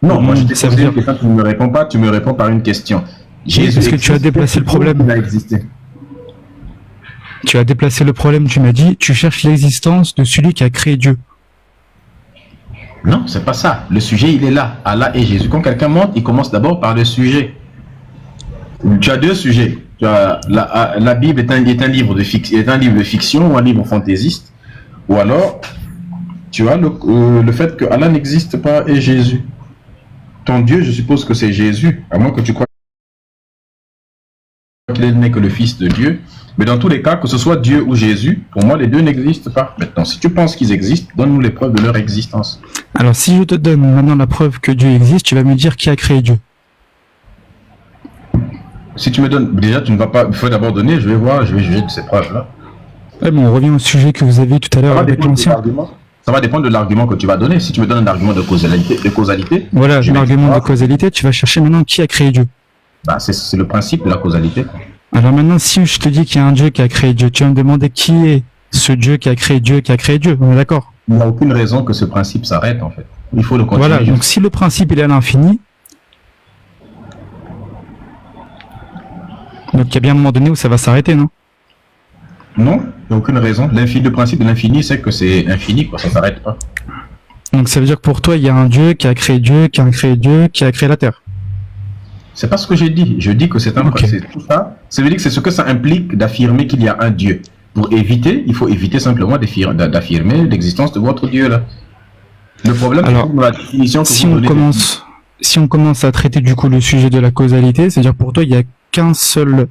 Non, moi je t'ai Ça posé veut une dire... question, tu ne me réponds pas, tu me réponds par une question. Oui, parce que tu as déplacé le problème. Il a existé. Tu as déplacé le problème, tu m'as dit, tu cherches l'existence de celui qui a créé Dieu. Non, c'est pas ça. Le sujet, il est là. Allah et Jésus. Quand quelqu'un monte, il commence d'abord par le sujet. Tu as deux sujets. Tu as la Bible est un livre de fiction ou un livre fantaisiste. Ou alors, tu as le fait que Allah n'existe pas et Jésus. Ton Dieu, je suppose que c'est Jésus, à moins que tu crois qu'il n'est que le Fils de Dieu. Mais dans tous les cas, que ce soit Dieu ou Jésus, pour moi, les deux n'existent pas. Maintenant, si tu penses qu'ils existent, donne-nous les preuves de leur existence. Alors, si je te donne maintenant la preuve que Dieu existe, tu vas me dire qui a créé Dieu. Si tu me donnes, déjà, tu ne vas pas, il faut d'abord donner, je vais voir, je vais juger de ces preuves-là. Ouais, bon, on revient au sujet que vous avez tout à l'heure avec l'ancien. Ça va dépendre de l'argument que tu vas donner. Si tu me donnes un argument de causalité, voilà, l'argument de causalité, tu vas chercher maintenant qui a créé Dieu. Bah, c'est le principe de la causalité. Alors maintenant, si je te dis qu'il y a un Dieu qui a créé Dieu, tu vas me demander qui est ce Dieu qui a créé Dieu, qui a créé Dieu, on est d'accord? Il n'y a aucune raison que ce principe s'arrête, en fait. Il faut le continuer. Voilà, donc si le principe il est à l'infini, donc il y a bien un moment donné où ça va s'arrêter, non? Non, il n'y a aucune raison. Le principe de l'infini, c'est que c'est infini, quoi, ça ne s'arrête pas. Donc ça veut dire que pour toi, il y a un Dieu qui a créé Dieu, qui a créé Dieu, qui a créé la Terre. C'est pas ce que j'ai dit. Je dis que c'est un principe. Tout ça, ça veut dire que c'est ce que ça implique d'affirmer qu'il y a un Dieu. Pour éviter, il faut éviter simplement d'affirmer l'existence de votre Dieu là. Le problème, c'est que la définition que si on commence à traiter du coup le sujet de la causalité, c'est-à-dire pour toi, il n'y a qu'un seul...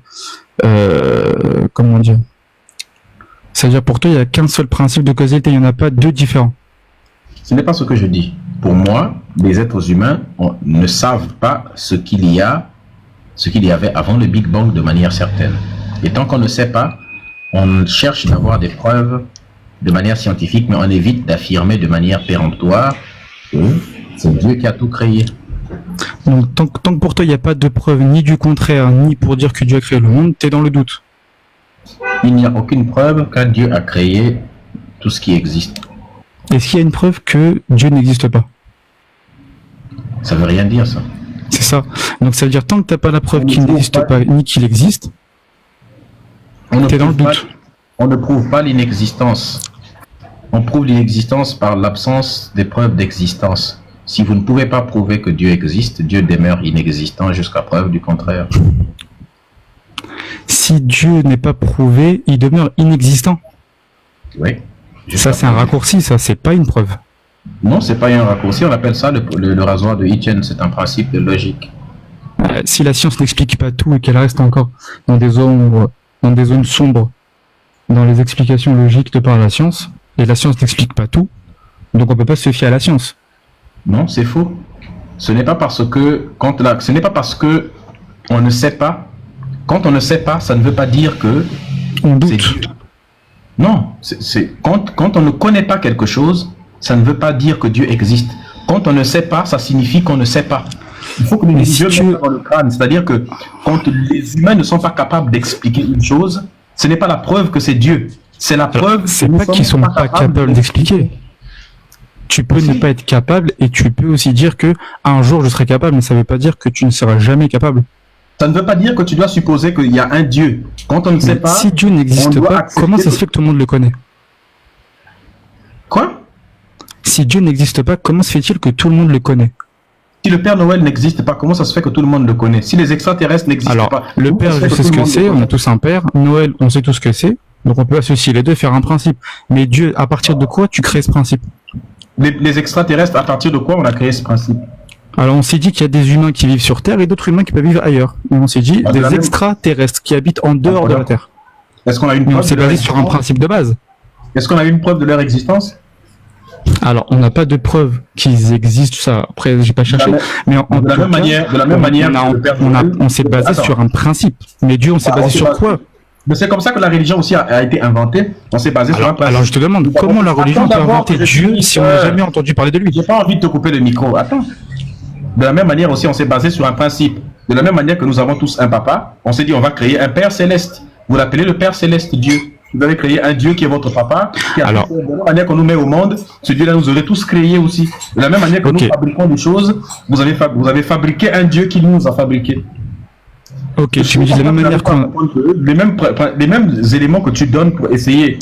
comment dire? C'est-à-dire pour toi, il n'y a qu'un seul principe de causalité, il n'y en a pas deux différents. Ce n'est pas ce que je dis. Pour moi, les êtres humains ne savent pas ce qu'il y avait avant le Big Bang de manière certaine. Et tant qu'on ne sait pas, on cherche d'avoir des preuves de manière scientifique, mais on évite d'affirmer de manière péremptoire que c'est Dieu qui a tout créé. Donc tant que pour toi, il n'y a pas de preuve ni du contraire, ni pour dire que Dieu a créé le monde, tu es dans le doute. Il n'y a aucune preuve qu'un Dieu a créé tout ce qui existe. Est-ce qu'il y a une preuve que Dieu n'existe pas? Ça veut rien dire, ça. C'est ça. Donc ça veut dire tant que tu n'as pas la preuve qu'il n'existe pas, ni qu'il existe, tu es dans le doute. On ne prouve pas l'inexistence. On prouve l'inexistence par l'absence des preuves d'existence. Si vous ne pouvez pas prouver que Dieu existe, Dieu demeure inexistant jusqu'à preuve du contraire. Si Dieu n'est pas prouvé, il demeure inexistant. Oui. Ça, c'est un raccourci, ça, c'est pas une preuve. Non, c'est pas un raccourci, on appelle ça le rasoir de Hitchens, c'est un principe de logique. Si la science n'explique pas tout et qu'elle reste encore dans des zones sombres, dans les explications logiques de par la science, et la science n'explique pas tout, donc on peut pas se fier à la science. Non, c'est faux. Ce n'est pas parce que on ne sait pas. Quand on ne sait pas, ça ne veut pas dire que on doute. Non, quand on ne connaît pas quelque chose, ça ne veut pas dire que Dieu existe. Quand on ne sait pas, ça signifie qu'on ne sait pas. Il faut que nous disions dans le crâne, c'est-à-dire que quand les humains ne sont pas capables d'expliquer une chose, ce n'est pas la preuve que c'est Dieu. C'est la preuve. C'est pas qu'ils sont pas capables d'expliquer. Tu peux ne pas être capable et tu peux aussi dire que un jour je serai capable, mais ça ne veut pas dire que tu ne seras jamais capable. Ça ne veut pas dire que tu dois supposer qu'il y a un Dieu. Quand on ne sait pas... Si Dieu n'existe pas, comment ça se fait que tout le monde le connaît? Quoi? Si Dieu n'existe pas, comment se fait-il que tout le monde le connaît? Si le Père Noël n'existe pas, comment ça se fait que tout le monde le connaît? Si les extraterrestres n'existent pas... Alors, le Père, je sais ce que c'est, on a tous un Père. Noël, on sait tout ce que c'est. Donc on peut associer les deux, faire un principe. Mais Dieu, à partir de quoi tu crées ce principe? Les extraterrestres, à partir de quoi on a créé ce principe? Alors on s'est dit qu'il y a des humains qui vivent sur Terre et d'autres humains qui peuvent vivre ailleurs. Et on s'est dit des extraterrestres qui habitent en dehors de la Terre. Est-ce qu'on a une preuve? On s'est basé sur un principe de base. Est-ce qu'on a une preuve de leur existence? Alors on n'a pas de preuve qu'ils existent, ça. Après j'ai pas cherché. Mais de la même manière, on s'est basé sur un principe. Mais Dieu, on s'est basé sur quoi? Mais c'est comme ça que la religion aussi a été inventée. On s'est basé sur un principe. Alors je te demande, comment la religion peut inventer Dieu si on n'a jamais entendu parler de lui? J'ai pas envie de te couper le micro. Attends. De la même manière aussi, on s'est basé sur un principe. De la même manière que nous avons tous un papa, on s'est dit on va créer un Père Céleste. Vous l'appelez le Père Céleste Dieu. vous avez créé un Dieu qui est votre papa, qui a Alors, fait de la même manière qu'on nous met au monde, ce Dieu-là nous aurait tous créés aussi. De la même manière que ok, nous fabriquons des choses, vous avez fabriqué un Dieu qui nous a fabriqués. ok, tu Je me dis de la même comprends manière pas qu'on... comprendre que les mêmes éléments que tu donnes pour essayer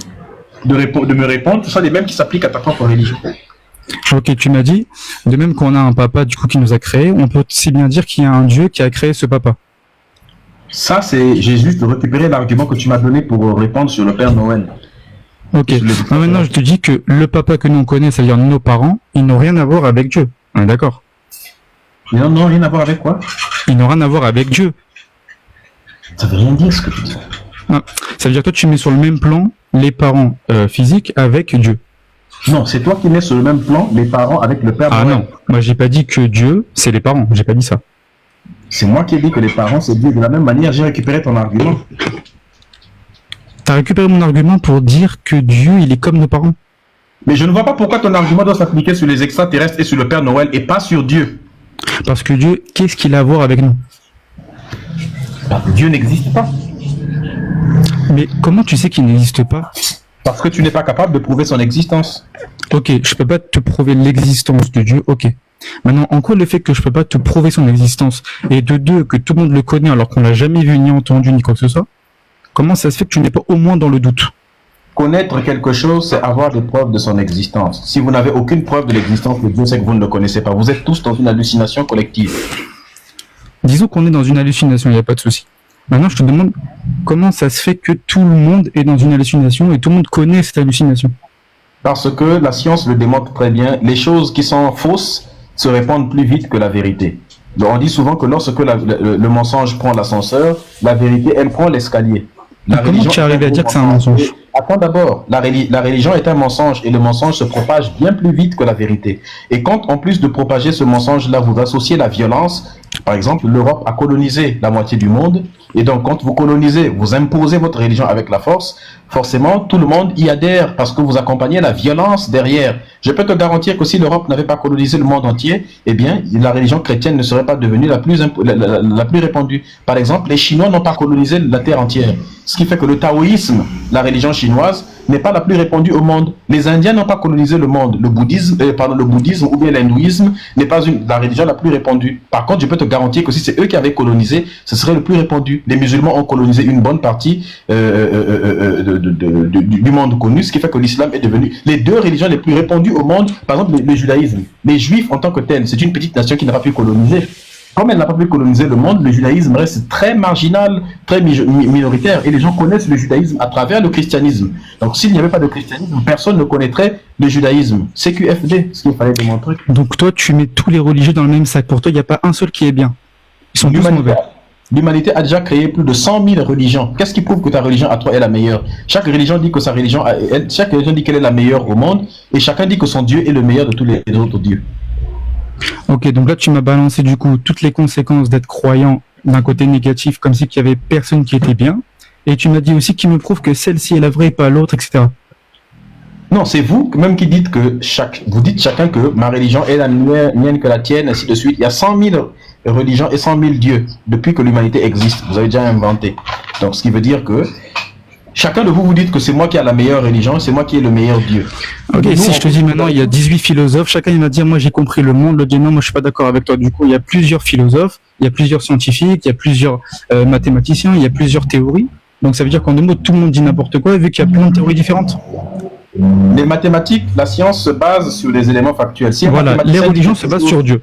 de me répondre, ce sont les mêmes qui s'appliquent à ta propre religion. Ok, tu m'as dit, de même qu'on a un papa du coup qui nous a créés, on peut aussi bien dire qu'il y a un Dieu qui a créé ce papa. Ça, j'ai juste récupéré l'argument que tu m'as donné pour répondre sur le Père Noël. Ok, Je l'ai dit. maintenant je te dis que le papa que nous on connaît, c'est-à-dire nos parents, ils n'ont rien à voir avec Dieu. On est d'accord? Non, non, rien à voir avec quoi? Ils n'ont rien à voir avec Dieu. Ça veut rien dire ce que tu dis. Non. Ça veut dire que toi tu mets sur le même plan les parents physiques avec Dieu. Non, c'est toi qui mets sur le même plan les parents avec le Père Ah Noël. non, moi j'ai pas dit que Dieu c'est les parents, j'ai pas dit ça. C'est moi qui ai dit que les parents, c'est Dieu. De la même manière, j'ai récupéré ton argument. T'as récupéré mon argument pour dire que Dieu il est comme nos parents. Mais je ne vois pas pourquoi ton argument doit s'appliquer sur les extraterrestres et sur le Père Noël et pas sur Dieu. Parce que Dieu, qu'est-ce qu'il a à voir avec nous? Dieu n'existe pas. Mais comment tu sais qu'il n'existe pas? Parce que tu n'es pas capable de prouver son existence. Ok, je peux pas te prouver l'existence de Dieu, ok. Maintenant, en quoi le fait que je peux pas te prouver son existence, et de deux, que tout le monde le connaît alors qu'on l'a jamais vu, ni entendu, ni quoi que ce soit, comment ça se fait que tu n'es pas au moins dans le doute? Connaître quelque chose, c'est avoir des preuves de son existence. Si vous n'avez aucune preuve de l'existence de Dieu, c'est que vous ne le connaissez pas. Vous êtes tous dans une hallucination collective. Disons qu'on est dans une hallucination, il n'y a pas de souci. Maintenant, je te demande comment ça se fait que tout le monde est dans une hallucination et tout le monde connaît cette hallucination. Parce que la science le démontre très bien, les choses qui sont fausses se répandent plus vite que la vérité. Donc on dit souvent que lorsque le mensonge prend l'ascenseur, la vérité, elle prend l'escalier. Comment tu arrives à dire que c'est un mensonge? Attends d'abord, la religion est un mensonge et le mensonge se propage bien plus vite que la vérité. Et quand en plus de propager ce mensonge-là, vous associez la violence, par exemple, l'Europe a colonisé la moitié du monde, et donc quand vous colonisez, vous imposez votre religion avec la force, forcément tout le monde y adhère parce que vous accompagnez la violence derrière. Je peux te garantir que si l'Europe n'avait pas colonisé le monde entier, eh bien la religion chrétienne ne serait pas devenue la plus répandue. Par exemple, les Chinois n'ont pas colonisé la terre entière, ce qui fait que le taoïsme, la religion chinoise, n'est pas la plus répandue au monde. Les Indiens n'ont pas colonisé le monde. Le bouddhisme ou bien l'hindouisme n'est pas la religion la plus répandue. Par contre, je peux te garantir que si c'est eux qui avaient colonisé, ce serait le plus répandu. Les musulmans ont colonisé une bonne partie du monde connu, ce qui fait que l'islam est devenu les deux religions les plus répandues au monde. Par exemple, le judaïsme. Les juifs en tant que tels, c'est une petite nation qui n'a pas pu coloniser. Comme elle n'a pas pu coloniser le monde, le judaïsme reste très marginal, très minoritaire, et les gens connaissent le judaïsme à travers le christianisme. Donc s'il n'y avait pas de christianisme, personne ne connaîtrait le judaïsme. CQFD, ce qu'il fallait démontrer. Donc toi, tu mets tous les religieux dans le même sac. Pour toi, il n'y a pas un seul qui est bien. Ils sont tous mauvais. L'humanité a déjà créé plus de 100 000 religions. Qu'est-ce qui prouve que ta religion à toi est la meilleure? Chaque religion dit que chaque religion dit qu'elle est la meilleure au monde, et chacun dit que son Dieu est le meilleur de tous les autres dieux. Ok, donc là tu m'as balancé du coup toutes les conséquences d'être croyant d'un côté négatif, comme si qu'il y avait personne qui était bien, et tu m'as dit aussi qu'il me prouve que celle-ci est la vraie et pas l'autre, etc. Non, c'est vous même qui dites que vous dites chacun que ma religion est la mienne que la tienne, ainsi de suite. Il y a 100 000 religions et 100 000 dieux depuis que l'humanité existe. Vous avez déjà inventé. Donc ce qui veut dire que chacun de vous dites que c'est moi qui ai la meilleure religion, c'est moi qui ai le meilleur Dieu. Ok, nous, si je te dis maintenant, il y a 18 philosophes, chacun il va dire, moi j'ai compris le monde, l'autre dit non, moi je suis pas d'accord avec toi. Du coup, il y a plusieurs philosophes, il y a plusieurs scientifiques, il y a plusieurs mathématiciens, il y a plusieurs théories. Donc ça veut dire qu'en deux mots, tout le monde dit n'importe quoi, vu qu'il y a plein de théories différentes. Les mathématiques, la science se base sur des éléments factuels. Si voilà, les religions se basent sur Dieu.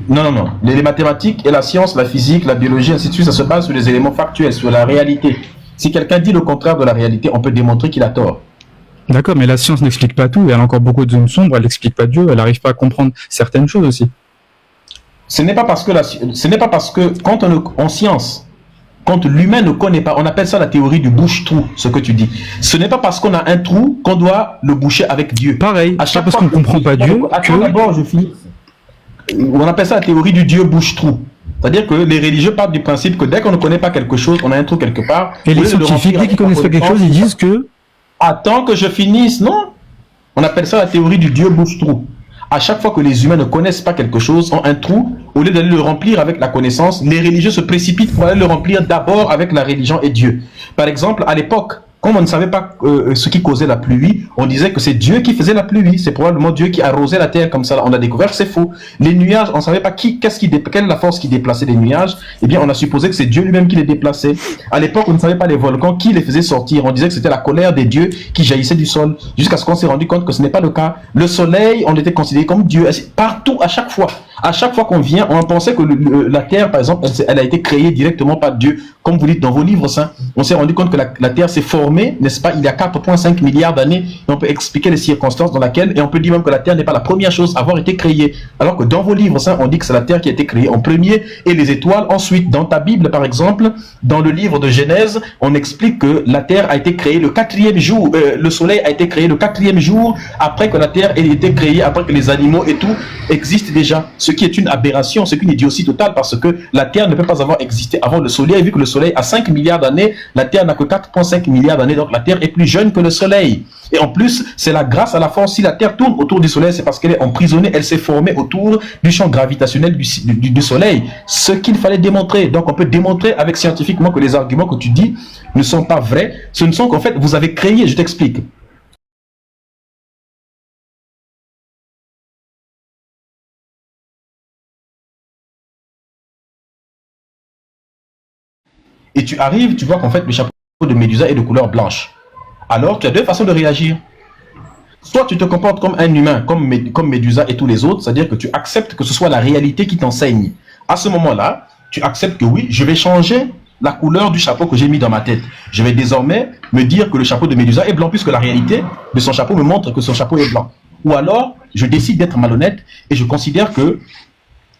Non. Les mathématiques et la science, la physique, la biologie, ainsi de suite, ça se base sur des éléments factuels, sur la réalité. Si quelqu'un dit le contraire de la réalité, on peut démontrer qu'il a tort. D'accord, mais la science n'explique pas tout. Elle a encore beaucoup de zones sombres. Elle n'explique pas Dieu. Elle n'arrive pas à comprendre certaines choses aussi. Ce n'est pas parce que en science, quand l'humain ne connaît pas, on appelle ça la théorie du bouche-trou, ce que tu dis. Ce n'est pas parce qu'on a un trou qu'on doit le boucher avec Dieu. Pareil, à chaque fois parce qu'on ne comprend pas Dieu. D'abord, je finis. On appelle ça la théorie du Dieu bouche-trou. C'est-à-dire que les religieux partent du principe que dès qu'on ne connaît pas quelque chose, on a un trou quelque part. Et les scientifiques, dès qu'ils connaissent pas quelque chose, ils disent que... Attends que je finisse, non? On appelle ça la théorie du Dieu bouche-trou. À chaque fois que les humains ne connaissent pas quelque chose, ont un trou, au lieu d'aller le remplir avec la connaissance, les religieux se précipitent pour aller le remplir d'abord avec la religion et Dieu. Par exemple, à l'époque, Comme on ne savait pas ce qui causait la pluie, on disait que c'est Dieu qui faisait la pluie. C'est probablement Dieu qui arrosait la terre comme ça. On a découvert que c'est faux. Les nuages, on ne savait pas quelle est la force qui déplaçait les nuages. Eh bien, on a supposé que c'est Dieu lui-même qui les déplaçait. À l'époque, on ne savait pas les volcans qui les faisait sortir. On disait que c'était la colère des dieux qui jaillissait du sol. Jusqu'à ce qu'on s'est rendu compte que ce n'est pas le cas. Le soleil, on était considéré comme Dieu. Partout, à chaque fois qu'on vient, on pensait que la terre, par exemple, elle a été créée directement par Dieu. Comme vous dites dans vos livres saints, on s'est rendu compte que la terre s'est formée, n'est-ce pas, il y a 4,5 milliards d'années, et on peut expliquer les circonstances dans lesquelles, et on peut dire même que la terre n'est pas la première chose à avoir été créée. Alors que dans vos livres saints, on dit que c'est la terre qui a été créée en premier, et les étoiles ensuite. Dans ta Bible, par exemple, dans le livre de Genèse, on explique que la terre a été créée le 4e jour, le soleil a été créé le 4e jour, après que la terre ait été créée, après que les animaux et tout existent déjà. Ce qui est une aberration, c'est une idiotie totale, parce que la terre ne peut pas avoir existé avant le soleil, vu que le soleil a 5 milliards d'années, la terre n'a que 4,5 milliards d'années, donc la terre est plus jeune que le soleil. Et en plus, c'est la grâce à la force. Si la terre tourne autour du soleil, c'est parce qu'elle est emprisonnée, elle s'est formée autour du champ gravitationnel du soleil. Ce qu'il fallait démontrer. Donc on peut démontrer avec scientifiquement que les arguments que tu dis ne sont pas vrais. Ce ne sont qu'en fait, vous avez créé, je t'explique. Et tu arrives, tu vois qu'en fait, le chapeau de Médusa est de couleur blanche. Alors, tu as deux façons de réagir. Soit tu te comportes comme un humain, comme Médusa et tous les autres, c'est-à-dire que tu acceptes que ce soit la réalité qui t'enseigne. À ce moment-là, tu acceptes que oui, je vais changer la couleur du chapeau que j'ai mis dans ma tête. Je vais désormais me dire que le chapeau de Médusa est blanc, puisque la réalité de son chapeau me montre que son chapeau est blanc. Ou alors, je décide d'être malhonnête et je considère que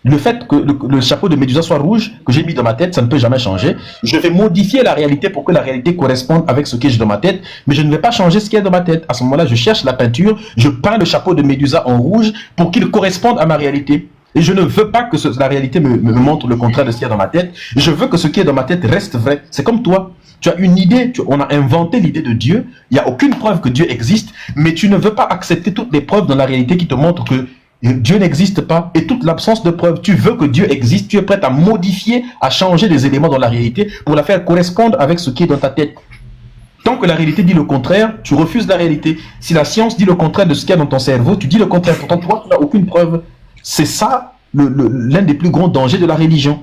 le fait que le chapeau de Médusa soit rouge, que j'ai mis dans ma tête, ça ne peut jamais changer. Je vais modifier la réalité pour que la réalité corresponde avec ce que j'ai dans ma tête, mais je ne vais pas changer ce qu'il y a dans ma tête. À ce moment-là, je cherche la peinture, je peins le chapeau de Médusa en rouge pour qu'il corresponde à ma réalité. Et je ne veux pas que la réalité me montre le contraire de ce qu'il y a dans ma tête. Je veux que ce qui est dans ma tête reste vrai. C'est comme toi. Tu as une idée, on a inventé l'idée de Dieu. Il n'y a aucune preuve que Dieu existe, mais tu ne veux pas accepter toutes les preuves dans la réalité qui te montrent que Dieu n'existe pas, et toute l'absence de preuves. Tu veux que Dieu existe, tu es prêt à modifier, à changer des éléments dans la réalité pour la faire correspondre avec ce qui est dans ta tête. Tant que la réalité dit le contraire, tu refuses la réalité. Si la science dit le contraire de ce qu'il y a dans ton cerveau, tu dis le contraire. Pourtant, toi, tu n'as aucune preuve. C'est ça l'un des plus grands dangers de la religion.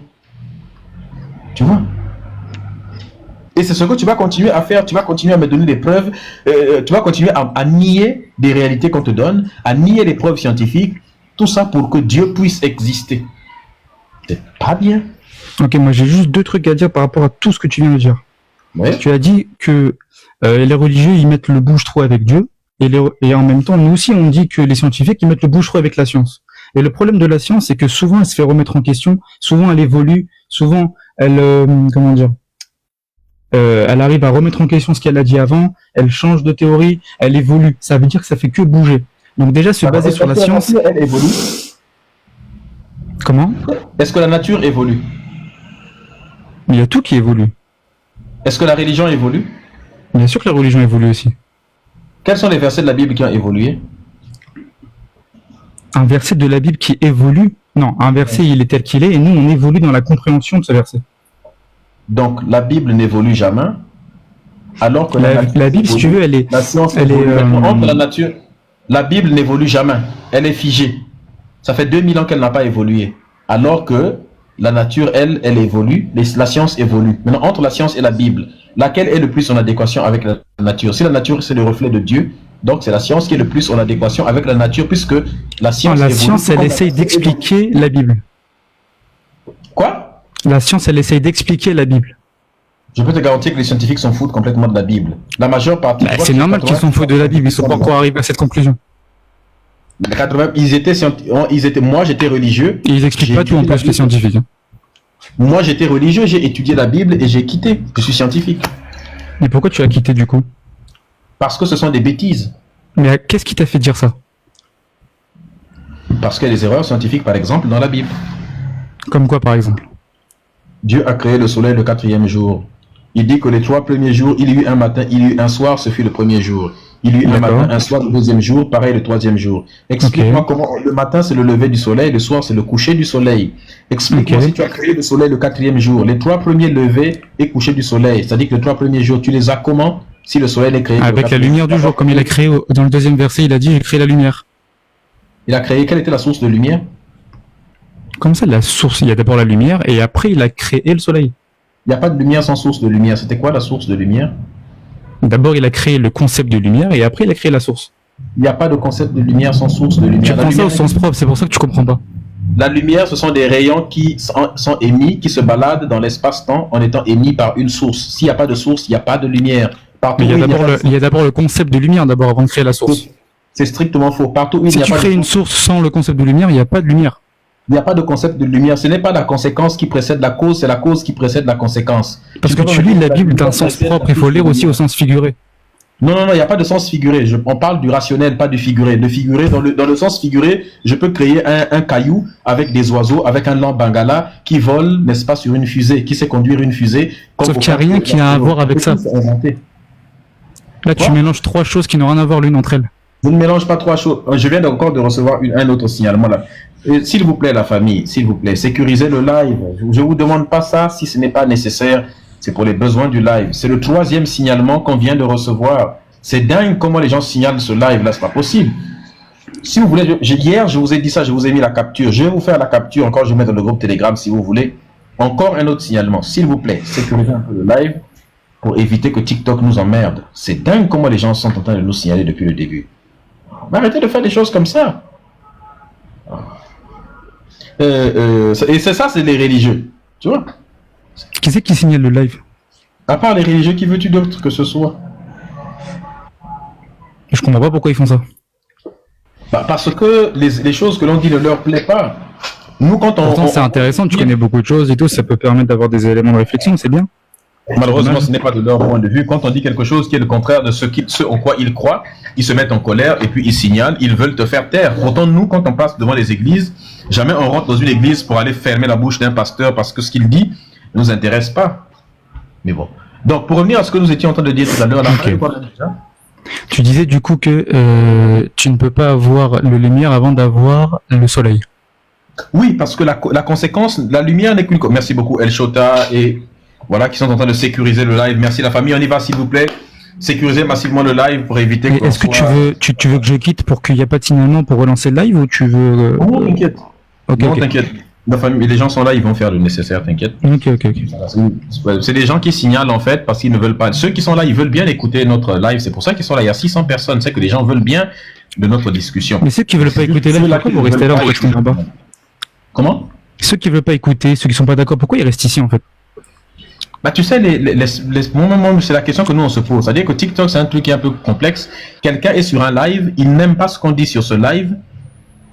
Tu vois? Et c'est ce que tu vas continuer à faire. Tu vas continuer à me donner des preuves. Tu vas continuer à nier des réalités qu'on te donne, à nier les preuves scientifiques. Tout ça pour que Dieu puisse exister. C'est pas bien. Ok, moi j'ai juste deux trucs à dire par rapport à tout ce que tu viens de dire. Ouais. Tu as dit que les religieux ils mettent le bouche-trou avec Dieu, et en même temps, nous aussi on dit que les scientifiques ils mettent le bouche-trou avec la science. Et le problème de la science, c'est que souvent elle se fait remettre en question, souvent elle évolue, souvent elle, elle arrive à remettre en question ce qu'elle a dit avant, elle change de théorie, elle évolue. Ça veut dire que ça fait que bouger. Donc déjà, se baser sur la science... Nature, elle évolue. Comment? Est-ce que la nature évolue? Il y a tout qui évolue. Est-ce que la religion évolue? Bien sûr que la religion évolue aussi. Quels sont les versets de la Bible qui ont évolué? Un verset de la Bible qui évolue? Non, un verset il est tel qu'il est, et nous on évolue dans la compréhension de ce verset. Donc la Bible n'évolue jamais, alors que la Bible, évolue. Si tu veux, elle est... La science évolue. Entre la nature... La Bible n'évolue jamais, elle est figée. Ça fait 2000 ans qu'elle n'a pas évolué. Alors que la nature, elle évolue, la science évolue. Maintenant, entre la science et la Bible, laquelle est le plus en adéquation avec la nature? Si la nature, c'est le reflet de Dieu, donc c'est la science qui est le plus en adéquation avec la nature, puisque la science évolue. La science, elle essaye d'expliquer la Bible. Quoi? La science, elle essaye d'expliquer la Bible. Je peux te garantir que les scientifiques s'en foutent complètement de la Bible. La majeure partie... c'est normal qu'ils s'en foutent de la Bible, ils sont pas encore arrivés à cette conclusion. Ils étaient, moi j'étais religieux. Et ils expliquent pas tout en plus, les scientifiques. Moi j'étais religieux, j'ai étudié la Bible et j'ai quitté. Je suis scientifique. Mais pourquoi tu as quitté du coup? Parce que ce sont des bêtises. Mais qu'est-ce qui t'a fait dire ça? Parce qu'il y a des erreurs scientifiques, par exemple, dans la Bible. Comme quoi, par exemple? Dieu a créé le soleil le 4e jour. Il dit que les 3 premiers jours, il y eut un matin, il y eut un soir, ce fut le premier jour. Il y eut un matin, un soir, le 2e jour, pareil le 3e jour. Explique-moi comment le matin c'est le lever du soleil, le soir c'est le coucher du soleil. Explique-moi si tu as créé le soleil le 4e jour, les 3 premiers levers et couchers du soleil, c'est-à-dire que les 3 premiers jours, tu les as comment? Si le soleil est créé... Avec la lumière du jour, comme il a créé dans le deuxième verset, il a dit j'ai créé la lumière. Il a créé... Quelle était la source de lumière? Comme ça, la source, il y a d'abord la lumière et après il a créé le soleil. Il n'y a pas de lumière sans source de lumière. C'était quoi la source de lumière? D'abord il a créé le concept de lumière et après il a créé la source. Il n'y a pas de concept de lumière sans source de lumière. Tu prends ça au sens propre, c'est pour ça que tu comprends pas. La lumière, ce sont des rayons qui sont émis, qui se baladent dans l'espace-temps en étant émis par une source. S'il n'y a pas de source, il n'y a pas de lumière. Partout Mais où il y a d'abord le concept de lumière d'abord avant de créer la source. C'est strictement faux. Partout où il Si n'y a tu pas crées une source sans le concept de lumière, il n'y a pas de lumière. il n'y a pas de concept de lumière. Ce n'est pas la conséquence qui précède la cause, c'est la cause qui précède la conséquence. Parce que tu lis la Bible d'un sens propre, il faut lire aussi au sens figuré. Non, il n'y a pas de sens figuré. On parle du rationnel, pas du figuré. Le figuré, dans le sens figuré, je peux créer un caillou avec des oiseaux, avec un lampe bengala qui vole, n'est-ce pas, sur une fusée, qui sait conduire une fusée. Sauf qu'il n'y a rien qui a à voir avec ça. Là, tu mélanges trois choses qui n'ont rien à voir l'une entre elles. Je ne mélange pas trois choses. Je viens encore de recevoir un autre signalement là. S'il vous plaît, la famille, s'il vous plaît, sécurisez le live. Je ne vous demande pas ça si ce n'est pas nécessaire. C'est pour les besoins du live. C'est le 3e signalement qu'on vient de recevoir. C'est dingue comment les gens signalent ce live là, c'est pas possible. Si vous voulez, hier je vous ai dit ça, je vous ai mis la capture. Je vais vous faire la capture, encore je vais mettre dans le groupe Telegram si vous voulez. Encore un autre signalement. S'il vous plaît, sécurisez un peu le live pour éviter que TikTok nous emmerde. C'est dingue comment les gens sont en train de nous signaler depuis le début. Mais arrêtez de faire des choses comme ça. Et c'est ça, c'est les religieux. Tu vois? Qui c'est qui signale le live? À part les religieux, qui veux-tu d'autre que ce soit? Je comprends pas pourquoi ils font ça. Bah parce que les choses que l'on dit ne leur plaît pas. Nous, quand Pourtant, c'est intéressant, tu connais beaucoup de choses et tout, ça peut permettre d'avoir des éléments de réflexion, c'est bien. Malheureusement, ce n'est pas de leur point de vue. Quand on dit quelque chose qui est le contraire de ce en quoi ils croient, ils se mettent en colère et puis ils signalent, ils veulent te faire taire. Pourtant, nous, quand on passe devant les églises, jamais on rentre dans une église pour aller fermer la bouche d'un pasteur parce que ce qu'il dit ne nous intéresse pas. Mais bon. Donc, pour revenir à ce que nous étions en train de dire tout à l'heure, tu disais du coup que tu ne peux pas avoir le lumière avant d'avoir le soleil. Oui, parce que la conséquence, la lumière n'est qu'une... Merci beaucoup, El Shota, et voilà, qui sont en train de sécuriser le live. Merci la famille, on y va s'il vous plaît. Sécuriser massivement le live pour éviter que... Est-ce que tu veux que je quitte pour qu'il n'y ait pas de signalement pour relancer le live ou tu veux... Non, t'inquiète. Okay, non, t'inquiète. La famille, les gens sont là, ils vont faire le nécessaire, t'inquiète. Ok. C'est des gens qui signalent en fait parce qu'ils ne veulent pas. Ceux qui sont là, ils veulent bien écouter notre live. C'est pour ça qu'ils sont là. Il y a 600 personnes. C'est que les gens veulent bien de notre discussion. Mais ceux qui ne veulent pas écouter là, pourquoi vous restez là en fait là-bas? Comment? Ceux qui ne veulent pas écouter, ceux qui ne sont pas d'accord, pourquoi ils restent ici en fait? Bah tu sais, c'est la question que nous on se pose. C'est-à-dire que TikTok c'est un truc qui est un peu complexe. Quelqu'un est sur un live, il n'aime pas ce qu'on dit sur ce live,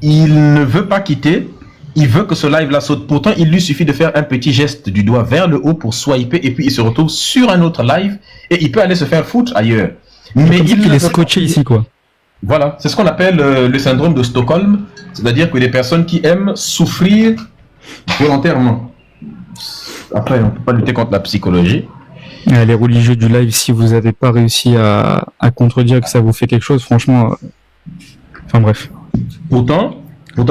il ne veut pas quitter. Il veut que ce live-là saute. Pourtant, il lui suffit de faire un petit geste du doigt vers le haut pour swiper et puis il se retrouve sur un autre live et il peut aller se faire foutre ailleurs. Mais il est scotché ici, quoi. Voilà, c'est ce qu'on appelle le syndrome de Stockholm, c'est-à-dire que les personnes qui aiment souffrir volontairement. Après, on ne peut pas lutter contre la psychologie. Les religieux du live, si vous n'avez pas réussi à contredire que ça vous fait quelque chose, franchement... Enfin bref. Pourtant,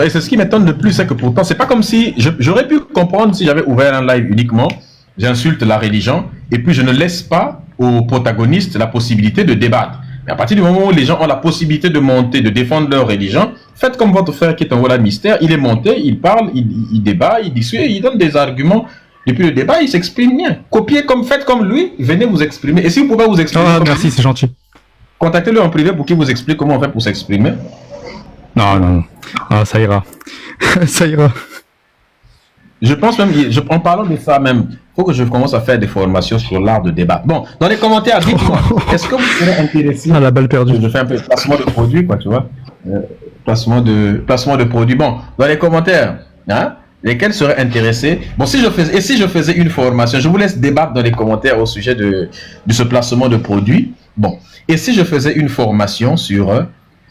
et c'est ce qui m'étonne le plus, c'est que pourtant, c'est pas comme si... J'aurais pu comprendre si j'avais ouvert un live uniquement, j'insulte la religion, et puis je ne laisse pas aux protagonistes la possibilité de débattre. Mais à partir du moment où les gens ont la possibilité de monter, de défendre leur religion, faites comme votre frère qui est en voilà mystère, il est monté, il parle, il débat, il discute, il donne des arguments, et puis le débat, il s'exprime bien. Faites comme lui, venez vous exprimer. Et si vous pouvez vous exprimer... Ah, merci, c'est gentil. Contactez-le en privé pour qu'il vous explique comment on fait pour s'exprimer. Non. Ah, ça ira. Ça ira. Je pense même, en parlant de ça même, il faut que je commence à faire des formations sur l'art de débat. Bon, dans les commentaires, dites-moi, est-ce que vous serez intéressé... Ah, la balle perdue. Je fais un peu de placement de produit, quoi, tu vois. Placement de produit. Bon, dans les commentaires, hein, lesquels seraient intéressés? Bon, si je faisais une formation, je vous laisse débattre dans les commentaires au sujet de ce placement de produit. Bon, et si je faisais une formation sur...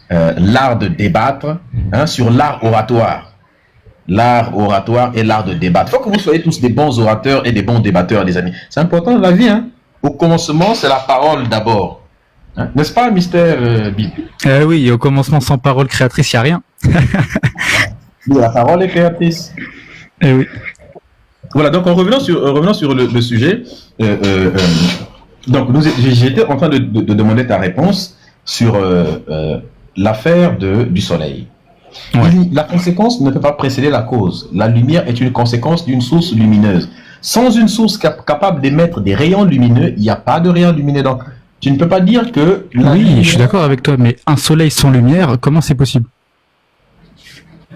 l'art de débattre, hein, sur l'art oratoire. L'art oratoire et l'art de débattre. Il faut que vous soyez tous des bons orateurs et des bons débatteurs, les amis. C'est important dans la vie. Hein. Au commencement, c'est la parole d'abord. Hein. N'est-ce pas, Mr. Bill? Oui, au commencement, sans parole créatrice, il n'y a rien. La parole est créatrice. Oui. Voilà, donc en revenant sur le sujet, Donc, j'étais en train de demander ta réponse sur l'affaire du soleil. Ouais. La conséquence ne peut pas précéder la cause. La lumière est une conséquence d'une source lumineuse. Sans une source capable d'émettre des rayons lumineux, il n'y a pas de rayons lumineux. Donc, tu ne peux pas dire que... Oui, je suis d'accord avec toi, mais un soleil sans lumière, comment c'est possible?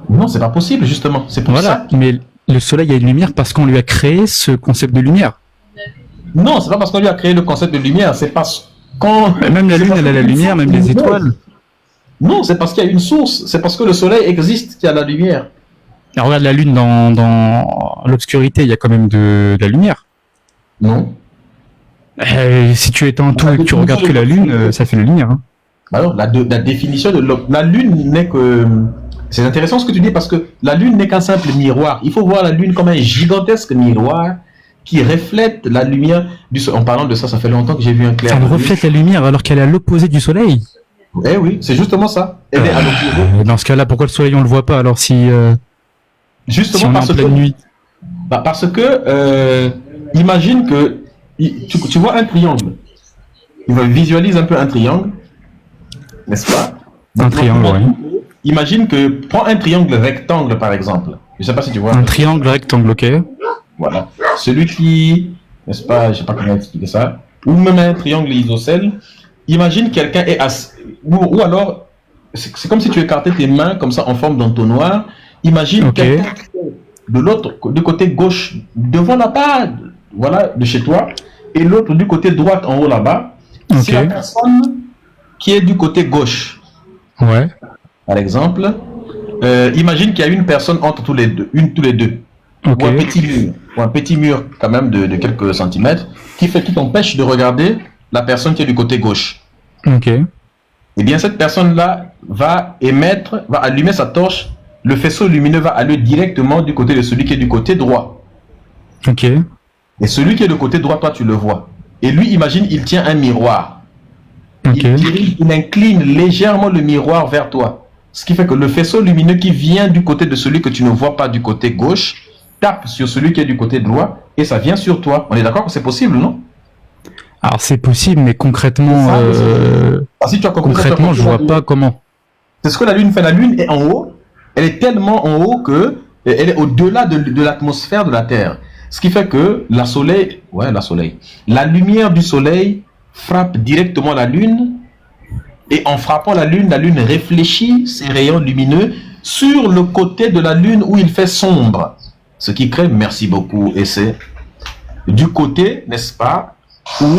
Non, c'est pas possible, justement. C'est pour Voilà, ça. mais le soleil a une lumière parce qu'on lui a créé ce concept de lumière. Non, c'est pas parce qu'on lui a créé le concept de lumière, c'est parce qu'on... Même la lune, elle a la lumière, même les étoiles. Non, c'est parce qu'il y a une source. C'est parce que le soleil existe qu'il y a la lumière. Alors, regarde la lune dans l'obscurité, il y a quand même de la lumière. Non. Si tu éteins tout et que tu regardes que la lune, ça fait la lumière. Hein. Alors, la définition de la lune n'est que... C'est intéressant ce que tu dis parce que la lune n'est qu'un simple miroir. Il faut voir la lune comme un gigantesque miroir qui reflète la lumière du soleil. En parlant de ça, ça fait longtemps que j'ai vu un clair. Elle reflète la lumière alors qu'elle est à l'opposé du soleil. Eh oui, c'est justement ça. Elle est à l'opposé. Dans ce cas-là, pourquoi le soleil on le voit pas alors si Justement si on est en parce que... pleine nuit? Parce que, imagine que tu vois un triangle. Visualise un peu un triangle, n'est-ce pas? Un triangle, oui. Imagine que, prends un triangle rectangle par exemple. Je ne sais pas si tu vois. Un triangle rectangle, ok. Voilà. Celui qui, n'est-ce pas, je ne sais pas comment expliquer ça, ou même un triangle isocèle. Imagine quelqu'un est assis, ou alors, c'est comme si tu écartais tes mains comme ça en forme d'entonnoir. Imagine quelqu'un du côté gauche, devant la barre, voilà, de chez toi, et l'autre du côté droite en haut là-bas. Okay. Si la personne qui est du côté gauche, ouais. Par exemple, imagine qu'il y a une personne entre tous les deux, okay. ou un petit mur quand même de quelques centimètres, qui t'empêche de regarder la personne qui est du côté gauche. Ok. Eh bien, cette personne-là va allumer sa torche. Le faisceau lumineux va aller directement du côté de celui qui est du côté droit. Ok. Et celui qui est du côté droit, toi, tu le vois. Et lui, imagine, il tient un miroir. Okay. Il incline légèrement le miroir vers toi. Ce qui fait que le faisceau lumineux qui vient du côté de celui que tu ne vois pas du côté gauche tape sur celui qui est du côté droit et ça vient sur toi. On est d'accord que c'est possible, non? Alors c'est possible, mais concrètement, si tu as compris, concrètement, je vois pas comment. C'est ce que la Lune fait. La Lune est en haut. Elle est tellement en haut que elle est au-delà de l'atmosphère de la Terre. Ce qui fait que la lumière du Soleil frappe directement la Lune. Et en frappant la Lune réfléchit ses rayons lumineux sur le côté de la Lune où il fait sombre. Ce qui crée, merci beaucoup, et c'est du côté, n'est-ce pas, où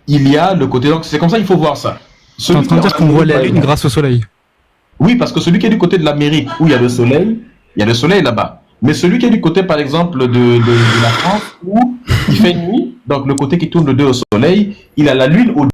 il y a le côté... Donc c'est comme ça qu'il faut voir ça. Tu es en train de dire qu'on voit la Lune grâce au Soleil? Oui, parce que celui qui est du côté de l'Amérique, où il y a le Soleil là-bas. Mais celui qui est du côté, par exemple, de la France, où il fait nuit, donc le côté qui tourne le dos au Soleil, il a la Lune au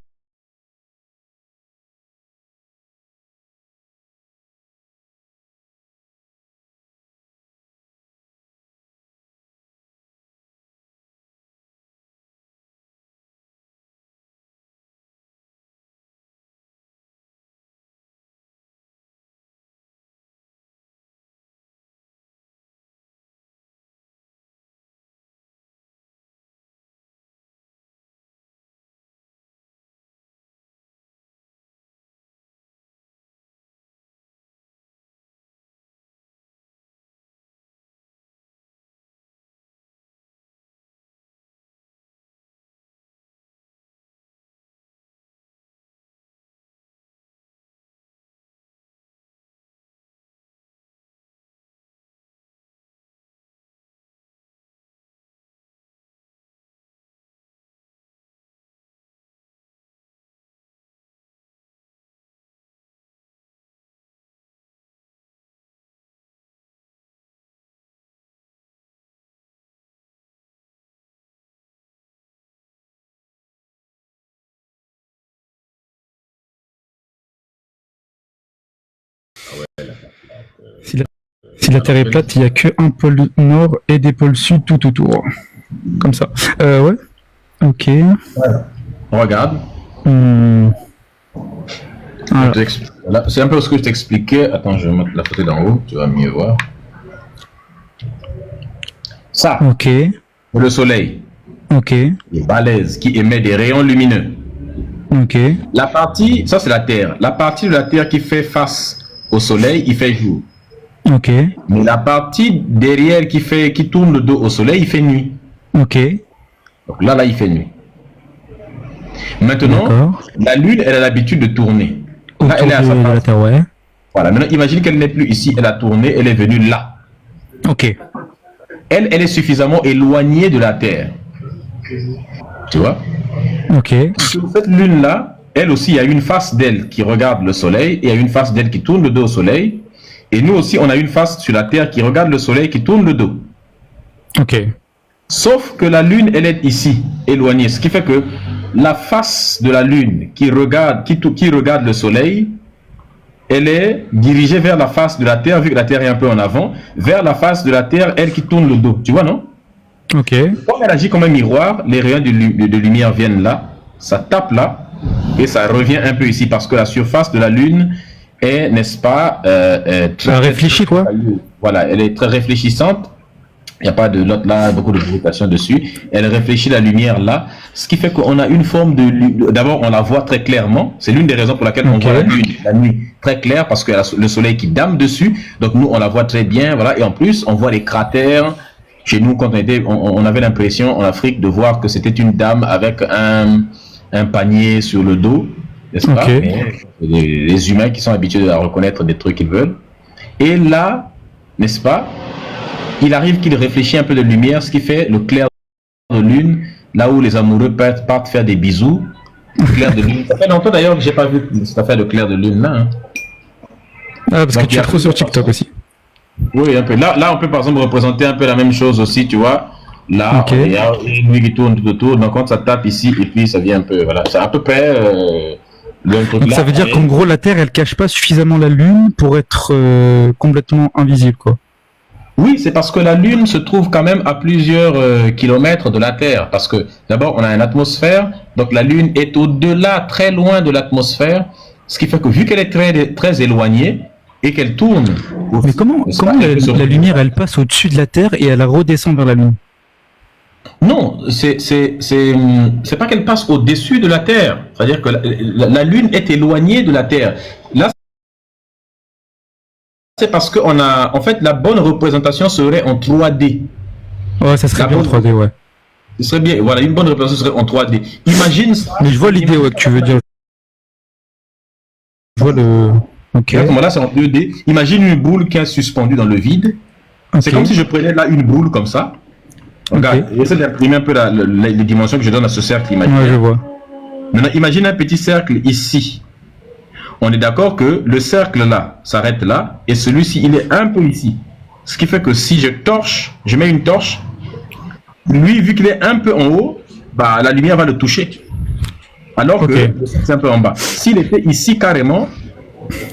Si la Terre est plate, il n'y a qu'un pôle nord et des pôles sud tout autour. Comme ça. Ouais. Ok. On regarde. C'est un peu ce que je t'expliquais. Attends, je vais mettre la photo d'en haut, tu vas mieux voir. Ça. Ok. Le Soleil. Ok. et balèze, qui émet des rayons lumineux. Ok. La partie, ça c'est la Terre. La partie de la Terre qui fait face au Soleil, il fait jour. Ok. Mais la partie derrière qui tourne le dos au Soleil, il fait nuit. Ok. Donc là, il fait nuit. Maintenant, D'accord. la Lune, elle a l'habitude de tourner. Là, Autour elle est à sa de la face. Terre, ouais. Voilà. Maintenant, imagine qu'elle n'est plus ici. Elle a tourné, elle est venue là. Ok. Elle est suffisamment éloignée de la Terre. Tu vois? Ok. Sur cette Lune-là, elle aussi, il y a une face d'elle qui regarde le Soleil et il y a une face d'elle qui tourne le dos au Soleil. Et nous aussi, on a une face sur la Terre qui regarde le Soleil qui tourne le dos. Ok. Sauf que la Lune, elle est ici, éloignée. Ce qui fait que la face de la Lune qui regarde le Soleil, elle est dirigée vers la face de la Terre, vu que la Terre est un peu en avant, vers la face de la Terre, elle qui tourne le dos. Tu vois, non? Ok. Comme elle agit comme un miroir, les rayons de lumière viennent là, ça tape là, et ça revient un peu ici, parce que la surface de la Lune est, n'est-ce pas, Ça réfléchit, quoi. Voilà, elle est très réfléchissante. Il n'y a pas de note là, beaucoup de provocation dessus. Elle réfléchit la lumière là, ce qui fait qu'on a une forme de... D'abord, on la voit très clairement. C'est l'une des raisons pour laquelle on voit la Lune la nuit très claire, parce que le soleil qui dame dessus. Donc nous, on la voit très bien, voilà. Et en plus, on voit les cratères. Chez nous, quand on avait l'impression en Afrique de voir que c'était une dame avec un panier sur le dos, n'est-ce pas? Mais les humains qui sont habitués à reconnaître des trucs qu'ils veulent. Et là, n'est-ce pas? Il arrive qu'il réfléchit un peu de lumière, ce qui fait le clair de lune, là où les amoureux partent faire des bisous. Le clair de lune. Ça fait longtemps d'ailleurs que j'ai pas vu cette affaire de clair de lune là. Hein. Ah, parce donc, que tu es trop sur TikTok aussi. Oui, un peu. Là, on peut par exemple représenter un peu la même chose aussi, tu vois. Là, il y a une nuit qui tourne tout autour, donc quand ça tape ici, et puis ça vient un peu. Voilà, c'est à peu près. Donc ça veut dire qu'en gros, la Terre, elle cache pas suffisamment la Lune pour être complètement invisible, quoi. Oui, c'est parce que la Lune se trouve quand même à plusieurs kilomètres de la Terre. Parce que d'abord, on a une atmosphère, donc la Lune est au-delà, très loin de l'atmosphère, ce qui fait que vu qu'elle est très, très éloignée et qu'elle tourne... Mais comment la lumière, elle passe au-dessus de la Terre et elle redescend vers la Lune? Non, c'est pas qu'elle passe au-dessus de la Terre. C'est-à-dire que la Lune est éloignée de la Terre. Là, c'est parce qu'on a, en fait, la bonne représentation serait en 3D. Ouais, ça serait bien en 3D, ouais. Ce serait bien, voilà, une bonne représentation serait en 3D. Imagine ça. Mais je vois l'idée, ouais, que tu veux dire. Je vois le... Ok. Là, c'est en 2D. Imagine une boule qui est suspendue dans le vide. Okay. C'est comme si je prenais là une boule comme ça. Regarde, j'essaie d'imprimer un peu les dimensions que je donne à ce cercle imaginaire. Ouais, je vois. Maintenant, imagine un petit cercle ici. On est d'accord que le cercle là s'arrête là et celui-ci il est un peu ici. Ce qui fait que si je mets une torche, lui vu qu'il est un peu en haut, bah la lumière va le toucher. Alors que c'est un peu en bas. S'il était ici carrément,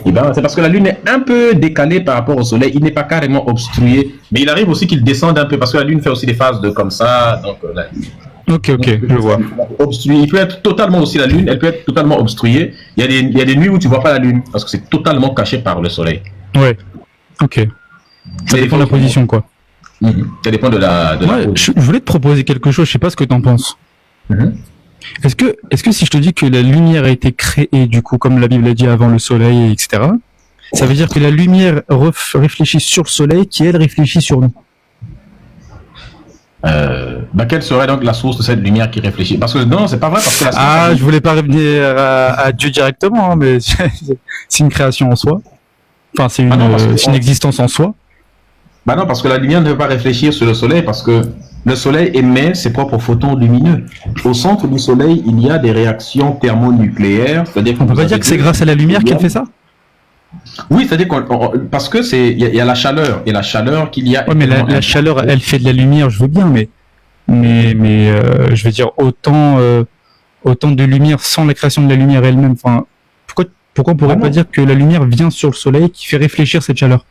eh ben, c'est parce que la lune est un peu décalée par rapport au soleil, il n'est pas carrément obstrué, mais il arrive aussi qu'il descende un peu parce que la lune fait aussi des phases de comme ça, donc là, Ok, je vois. Obstrué. Il peut être totalement aussi la lune, elle peut être totalement obstruée. Il y a des nuits où tu vois pas la lune parce que c'est totalement caché par le soleil. Ouais. Ok. Ça dépend de la position, quoi. Ça dépend de la. Je voulais te proposer quelque chose. Je sais pas ce que t'en penses. Est-ce que si je te dis que la lumière a été créée, du coup, comme la Bible a dit, avant le soleil, etc., ça veut dire que la lumière réfléchit sur le soleil, qui elle réfléchit sur nous? Quelle serait donc la source de cette lumière qui réfléchit? Parce que non, c'est pas vrai parce que je voulais pas revenir à Dieu directement, hein, mais c'est une création en soi. Enfin, c'est une existence en soi. Bah non, parce que la lumière ne peut pas réfléchir sur le soleil parce que le soleil émet ses propres photons lumineux. Au centre du soleil, il y a des réactions thermonucléaires. On peut pas dire que c'est grâce à la lumière qu'elle fait ça? Oui, c'est-à-dire parce que il y a la chaleur et la chaleur qu'il y a. Ouais, mais la chaleur, elle fait de la lumière, je veux bien, mais je veux dire autant de lumière sans la création de la lumière elle-même. Enfin, pourquoi on pourrait pas dire que la lumière vient sur le soleil qui fait réfléchir cette chaleur?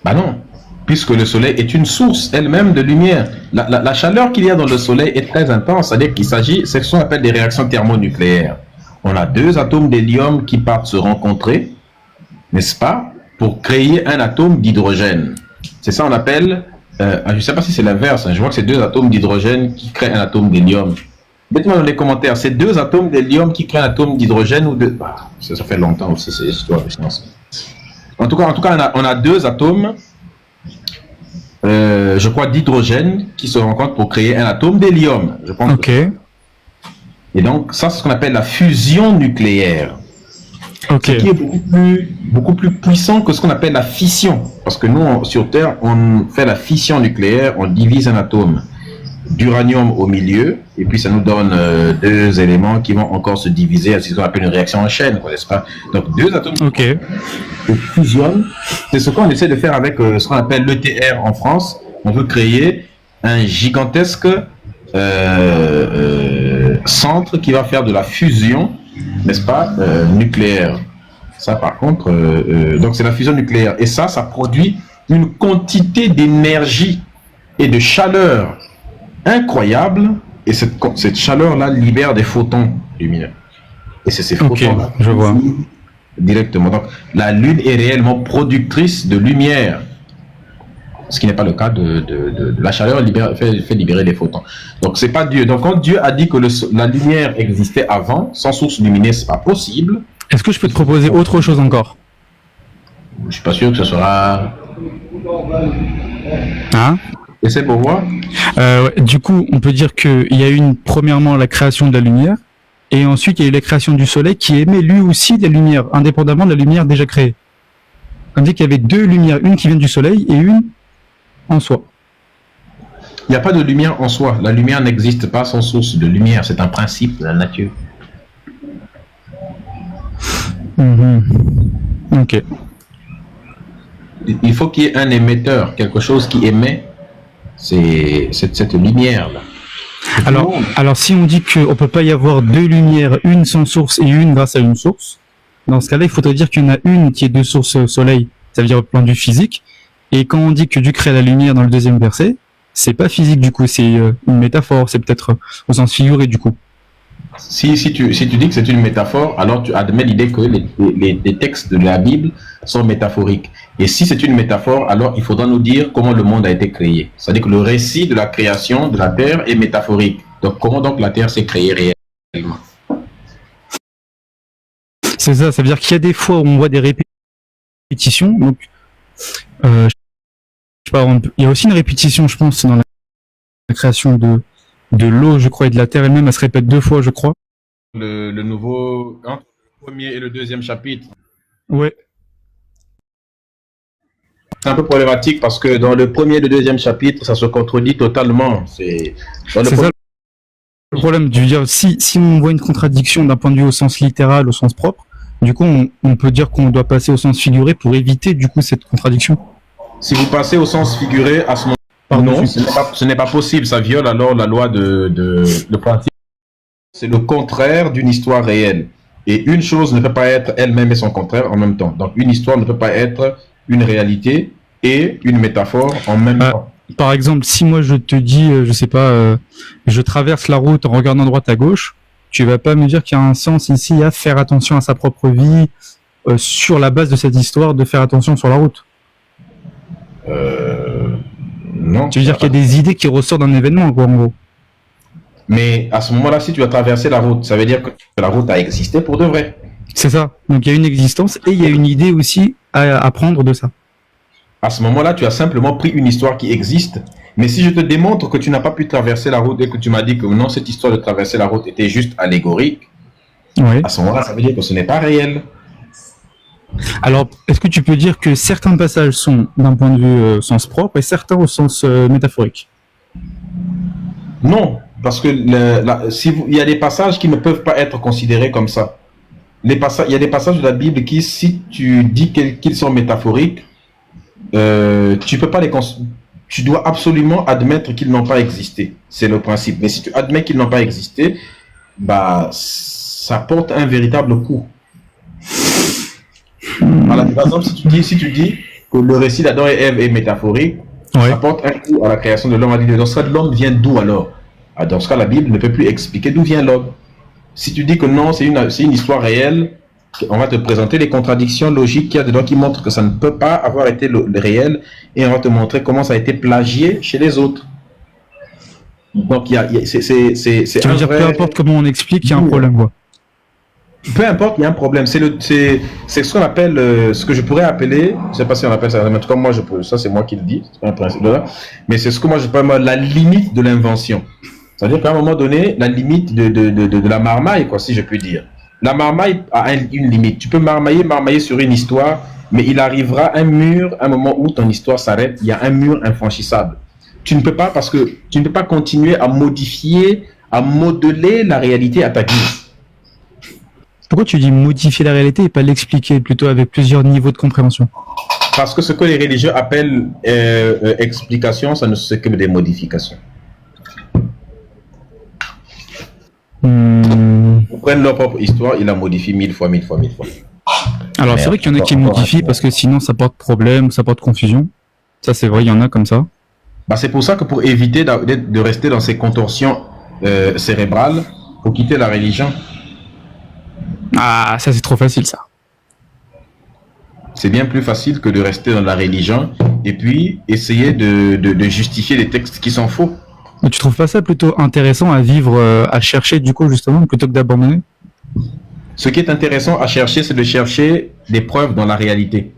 Bah non, puisque le soleil est une source elle-même de lumière. La chaleur qu'il y a dans le soleil est très intense, c'est-à-dire qu'il s'agit, c'est ce qu'on appelle des réactions thermonucléaires. On a deux atomes d'hélium qui partent se rencontrer, n'est-ce pas, pour créer un atome d'hydrogène. C'est ça on appelle Je ne sais pas si c'est l'inverse, hein. Je vois que c'est 2 atomes d'hydrogène qui créent un atome d'hélium. Mettez-moi dans les commentaires, c'est 2 atomes d'hélium qui créent un atome d'hydrogène ou de... ça fait longtemps aussi, c'est l'histoire de science. En tout cas, on a 2 atomes, je crois, d'hydrogène qui se rencontrent pour créer un atome d'hélium. Je pense. Ok. Et donc, ça, c'est ce qu'on appelle la fusion nucléaire. Ok. Ce qui est beaucoup plus puissant que ce qu'on appelle la fission. Parce que nous, sur Terre, on fait la fission nucléaire, on divise un atome d'uranium au milieu, et puis ça nous donne 2 éléments qui vont encore se diviser, c'est ce qu'on appelle une réaction en chaîne, n'est-ce pas? Donc 2 atomes qui fusionnent, c'est ce qu'on essaie de faire avec ce qu'on appelle l'ETR en France. On veut créer un gigantesque centre qui va faire de la fusion, n'est-ce pas, nucléaire. Ça par contre, donc c'est la fusion nucléaire, et ça produit une quantité d'énergie et de chaleur incroyable, et cette chaleur-là libère des photons lumineux. Et c'est ces photons-là je vois directement. Donc la Lune est réellement productrice de lumière, ce qui n'est pas le cas de la chaleur fait libérer des photons. Donc c'est pas Dieu. Donc quand Dieu a dit que la lumière existait avant, sans source lumineuse, c'est pas possible. Est-ce que je peux te proposer autre chose encore? Je suis pas sûr que ce sera... Hein? Et c'est pour voir. Du coup, on peut dire qu'il y a eu premièrement la création de la lumière, et ensuite il y a eu la création du soleil qui émet lui aussi des lumières, indépendamment de la lumière déjà créée. On dit qu'il y avait 2 lumières, une qui vient du soleil et une en soi. Il n'y a pas de lumière en soi. La lumière n'existe pas sans source de lumière. C'est un principe de la nature. Ok. Il faut qu'il y ait un émetteur, quelque chose qui émet cette lumière-là. Alors, si on dit qu'on ne peut pas y avoir 2 lumières, une sans source et une grâce à une source, dans ce cas-là, il faudrait dire qu'il y en a une qui est de source soleil, ça veut dire au plan du physique, et quand on dit que Dieu crée la lumière dans le 2e verset, c'est pas physique du coup, c'est une métaphore, c'est peut-être au sens figuré du coup. Si tu dis que c'est une métaphore, alors tu admets l'idée que les textes de la Bible sont métaphoriques. Et si c'est une métaphore, alors il faudra nous dire comment le monde a été créé. C'est-à-dire que le récit de la création de la Terre est métaphorique. Donc comment donc la Terre s'est créée réellement? C'est ça, ça veut dire qu'il y a des fois où on voit des répétitions. Donc, je sais pas, il y a aussi une répétition, je pense, dans la création de l'eau, je crois, et de la terre elle-même, elle se répète 2 fois, je crois. Le nouveau, entre le premier et le 2e chapitre. Ouais. C'est un peu problématique parce que dans le premier et le 2e chapitre, ça se contredit totalement. C'est ça le problème. Je veux dire, si on voit une contradiction d'un point de vue au sens littéral, au sens propre, du coup, on peut dire qu'on doit passer au sens figuré pour éviter, du coup, cette contradiction. Si vous passez au sens figuré, à ce moment non, ce n'est pas possible. Ça viole alors la loi de principe. C'est le contraire d'une histoire réelle. Et une chose ne peut pas être elle-même et son contraire en même temps. Donc une histoire ne peut pas être une réalité et une métaphore en même temps. Par exemple, si moi je te dis, je sais pas, je traverse la route en regardant droite à gauche, tu vas pas me dire qu'il y a un sens ici à faire attention à sa propre vie, sur la base de cette histoire, de faire attention sur la route. Non. Tu veux dire qu'il y a des idées qui ressortent d'un événement, quoi, en gros. Mais à ce moment-là, si tu as traversé la route, ça veut dire que la route a existé pour de vrai. C'est ça. Donc il y a une existence et il y a une idée aussi à apprendre de ça. À ce moment-là, tu as simplement pris une histoire qui existe. Mais si je te démontre que tu n'as pas pu traverser la route et que tu m'as dit que non, cette histoire de traverser la route était juste allégorique, à ce moment-là, ça veut dire que ce n'est pas réel. Alors, est-ce que tu peux dire que certains passages sont d'un point de vue sens propre et certains au sens métaphorique? Non, parce que il y a des passages qui ne peuvent pas être considérés comme ça. Il y a des passages de la Bible qui, si tu dis qu'ils sont métaphoriques, tu peux pas tu dois absolument admettre qu'ils n'ont pas existé. C'est le principe. Mais si tu admets qu'ils n'ont pas existé, bah, ça porte un véritable coup. Voilà, par exemple, si tu dis que le récit d'Adam et Ève est métaphorique, ça porte un coup à la création de l'homme. Dans ce cas, l'homme vient d'où alors? Dans ce cas, la Bible ne peut plus expliquer d'où vient l'homme. Si tu dis que non, c'est une histoire réelle, On va te présenter les contradictions logiques qu'il y a dedans qui montrent que ça ne peut pas avoir été le réel, et on va te montrer comment ça a été plagié chez les autres. Donc, c'est Tu veux dire, peu importe comment on explique, il y a un problème, quoi. Peu importe, il y a un problème. C'est ce qu'on appelle, ce que je pourrais appeler, je ne sais pas si on appelle ça, mais en tout cas, moi, ça c'est moi qui le dis, c'est pas un principe de là, mais c'est ce que moi je peux la limite de l'invention. C'est-à-dire qu'à un moment donné, la limite de la marmaille, quoi, si je puis dire. La marmaille a une limite. Tu peux marmailler sur une histoire, mais il arrivera un moment où ton histoire s'arrête, il y a un mur infranchissable. Tu ne peux pas, parce que tu ne peux pas continuer à modifier, à modeler la réalité à ta guise. Pourquoi tu dis modifier la réalité et pas l'expliquer, plutôt avec plusieurs niveaux de compréhension? Parce que ce que les religieux appellent explication, ça ne c'est que des modifications. Ils prennent leur propre histoire, ils la modifient 1000 fois. Alors c'est vrai qu'il y en a qui modifient parce que sinon ça porte problème, ça porte confusion. Ça c'est vrai, il y en a comme ça. Bah, c'est pour ça que pour éviter de rester dans ces contorsions cérébrales, il faut quitter la religion. Ah, ça c'est trop facile ça. C'est bien plus facile que de rester dans la religion et puis essayer de justifier les textes qui sont faux. Mais tu trouves pas ça plutôt intéressant à vivre, à chercher du coup justement, plutôt que d'abandonner? Ce qui est intéressant à chercher, c'est de chercher des preuves dans la réalité.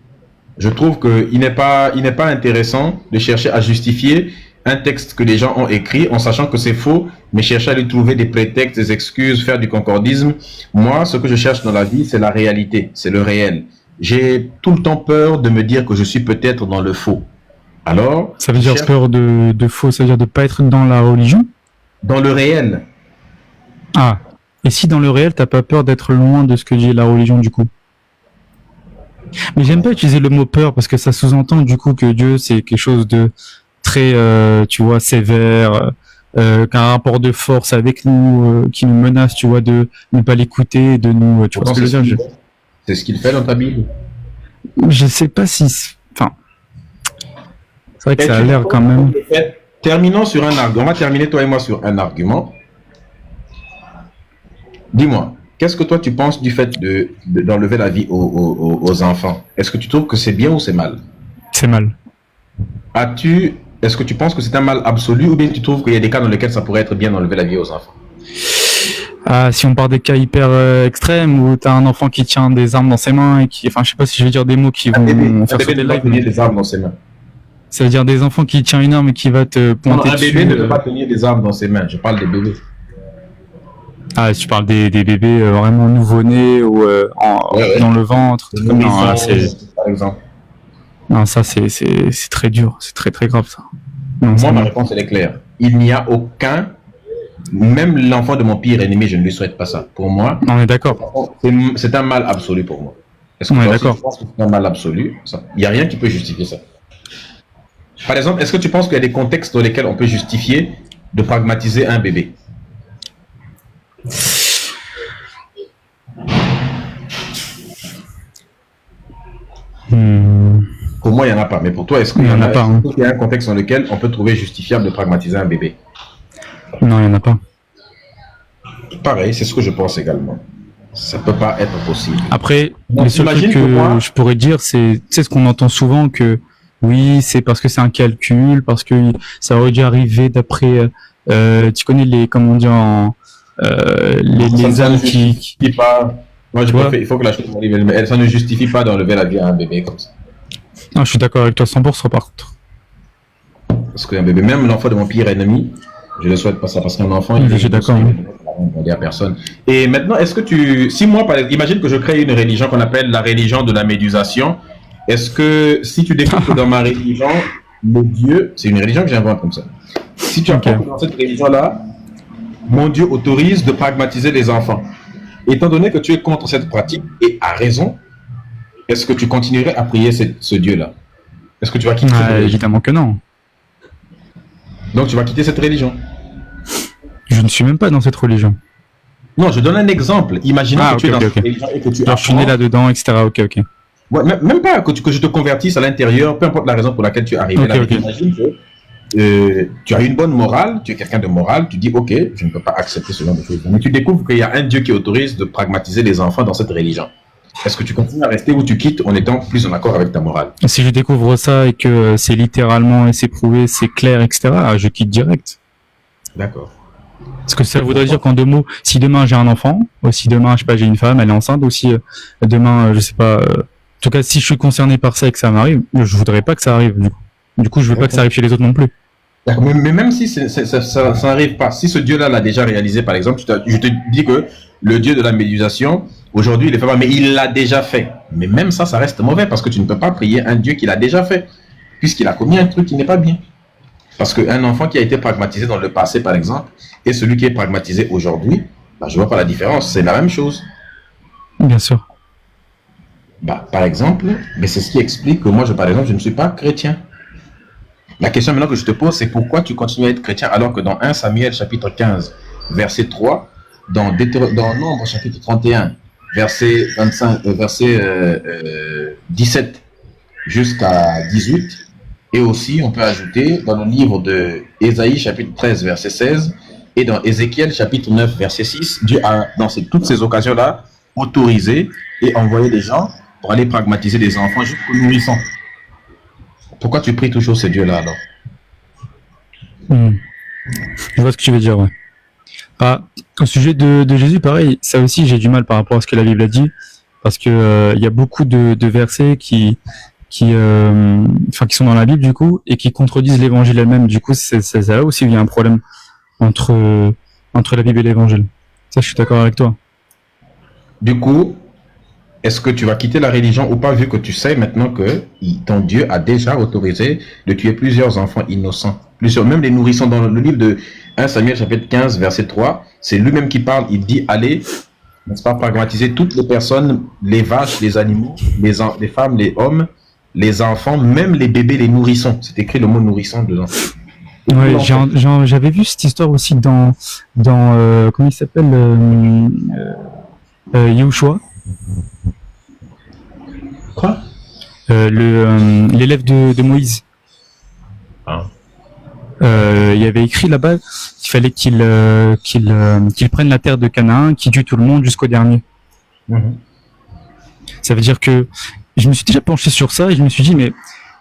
Je trouve qu'il n'est pas intéressant de chercher à justifier un texte que les gens ont écrit en sachant que c'est faux, mais chercher à lui trouver des prétextes, des excuses, faire du concordisme. Moi, ce que je cherche dans la vie, c'est la réalité, c'est le réel. J'ai tout le temps peur de me dire que je suis peut-être dans le faux. Alors, ça veut dire peur de faux, ça veut dire de pas être dans la religion? Dans le réel. Ah, et si dans le réel, t'as pas peur d'être loin de ce que dit la religion du coup? Mais j'aime pas utiliser le mot peur parce que ça sous-entend du coup que Dieu c'est quelque chose de très, tu vois, sévère, qu'un rapport de force avec nous, qui nous menace, tu vois, de ne pas l'écouter, de nous, tu vois ce que je veux dire? C'est ce qu'il fait dans ta Bible. Je sais pas si, enfin, c'est vrai que ça a l'air quand même. Terminons sur un argument. On va terminer toi et moi sur un argument. Dis-moi, qu'est-ce que toi tu penses du fait d'enlever la vie aux enfants? Est-ce que tu trouves que c'est bien ou c'est mal? C'est mal. Est-ce que tu penses que c'est un mal absolu ou bien tu trouves qu'il y a des cas dans lesquels ça pourrait être bien d'enlever la vie aux enfants? Ah, si on part des cas hyper extrêmes où t'as un enfant qui tient des armes dans ses mains et qui, enfin, je sais pas si je vais dire des mots qui vont faire sauter le live. Tenir des armes dans ses mains. Ça veut dire des enfants qui tiennent une arme et qui va te pointer dessus. Un bébé ne peut pas tenir des armes dans ses mains. Je parle des bébés. Ah, tu parles des bébés vraiment nouveau-nés ou dans le ventre. Non, là, par exemple. Non, ça c'est très dur, c'est très très grave ça. Non, moi, ma réponse elle est claire. Il n'y a aucun, même l'enfant de mon pire ennemi, je ne lui souhaite pas ça. Pour moi, on est d'accord. C'est un mal absolu pour moi. Est-ce que on est d'accord. Tu penses que c'est un mal absolu? Il n'y a rien qui peut justifier ça. Par exemple, est-ce que tu penses qu'il y a des contextes dans lesquels on peut justifier de pragmatiser un bébé? Pour moi, il n'y en a pas. Mais pour toi, est-ce qu'il y en a pas? Il y a un contexte dans lequel on peut trouver justifiable de pragmatiser un bébé? Non, il n'y en a pas. Pareil, c'est ce que je pense également. Ça peut pas être possible. Après, le seul truc que je pourrais dire, c'est ce qu'on entend souvent que oui, c'est parce que c'est un calcul, parce que ça aurait dû arriver d'après, tu connais les, comment on dit les âmes qui pas. Moi, il faut que la chose arrive. Mais ça ne justifie pas d'enlever la vie à un bébé comme ça. Non, je suis d'accord avec toi 100% par contre. Parce qu'un bébé, même l'enfant de mon pire ennemi, je ne souhaite pas ça parce qu'un enfant, je suis d'accord. Il n'y a personne. Et maintenant, est-ce que si moi, par exemple, imagine que je crée une religion qu'on appelle la religion de la médusation. Est-ce que si tu découvres que dans ma religion, le Dieu, c'est une religion que j'invente comme ça. Si tu apprends que dans cette religion-là, mon Dieu autorise de pragmatiser les enfants. Étant donné que tu es contre cette pratique, et à raison, est-ce que tu continuerais à prier ce Dieu-là? Est-ce que tu vas quitter cette religion? Évidemment que non. Donc tu vas quitter cette religion? Je ne suis même pas dans cette religion. Non, je donne un exemple. Imaginons que tu es dans cette religion et que tu apprends... je suis né là-dedans, etc. Ok. Ouais, même pas que je te convertisse à l'intérieur, peu importe la raison pour laquelle tu es arrivé là. Imagine que tu as une bonne morale, tu es quelqu'un de moral, tu dis ok, je ne peux pas accepter ce genre de choses. Mais tu découvres qu'il y a un Dieu qui autorise de pragmatiser les enfants dans cette religion. Est-ce que tu continues à rester ou tu quittes en étant plus en accord avec ta morale? Si je découvre ça et que c'est littéralement et c'est prouvé, c'est clair, etc., je quitte direct. D'accord. Parce que ça voudrait dire qu'en 2 mots, si demain j'ai un enfant, ou si demain, je sais pas, j'ai une femme, elle est enceinte, ou si demain, je sais pas, en tout cas, si je suis concerné par ça et que ça m'arrive, je voudrais pas que ça arrive, du coup. Du coup, je veux pas que ça arrive chez les autres non plus. Mais même si ça n'arrive pas, si ce Dieu-là l'a déjà réalisé, par exemple, je te dis que le Dieu de la médiation, aujourd'hui, il est fait, mais il l'a déjà fait. Mais même ça reste mauvais parce que tu ne peux pas prier un Dieu qui l'a déjà fait, puisqu'il a commis un truc qui n'est pas bien. Parce qu'un enfant qui a été pragmatisé dans le passé, par exemple, et celui qui est pragmatisé aujourd'hui, bah, je ne vois pas la différence, c'est la même chose. Bien sûr. Bah, par exemple, mais c'est ce qui explique que moi, par exemple, je ne suis pas chrétien. La question maintenant que je te pose, c'est pourquoi tu continues à être chrétien alors que dans 1 Samuel chapitre 15, verset 3, dans Nombre chapitre 31, verset 17 jusqu'à 18, et aussi on peut ajouter dans le livre de Ésaïe chapitre 13, verset 16, et dans Ézéchiel chapitre 9, verset 6, Dieu a, dans toutes ces occasions-là, autorisé et envoyé des gens pour aller pragmatiser des enfants jusqu'aux nourrissons. Pourquoi tu pries toujours ces dieux-là alors? Je vois ce que tu veux dire, ouais. Au sujet de Jésus, pareil, ça aussi j'ai du mal par rapport à ce que la Bible a dit, parce que y a beaucoup de versets qui sont dans la Bible du coup et qui contredisent l'Évangile elle-même. Du coup, c'est là aussi où il y a un problème entre la Bible et l'Évangile. Ça, je suis d'accord avec toi. Du coup, est-ce que tu vas quitter la religion ou pas, vu que tu sais maintenant que ton Dieu a déjà autorisé de tuer plusieurs enfants innocents, même les nourrissons? Dans le livre de 1 Samuel chapitre 15, verset 3, c'est lui-même qui parle, il dit, allez, n'est-ce pas, pragmatiser toutes les personnes, les vaches, les animaux, les femmes, les hommes, les enfants, même les bébés, les nourrissons. C'est écrit le mot nourrisson dedans. Ouais, j'avais vu cette histoire aussi dans comment il s'appelle, Yahushua. Quoi? L'élève de Moïse. Ah. Il y avait écrit là-bas qu'il fallait qu'il prenne la terre de Canaan, qu'il tue tout le monde jusqu'au dernier. Ça veut dire que je me suis déjà penché sur ça et je me suis dit mais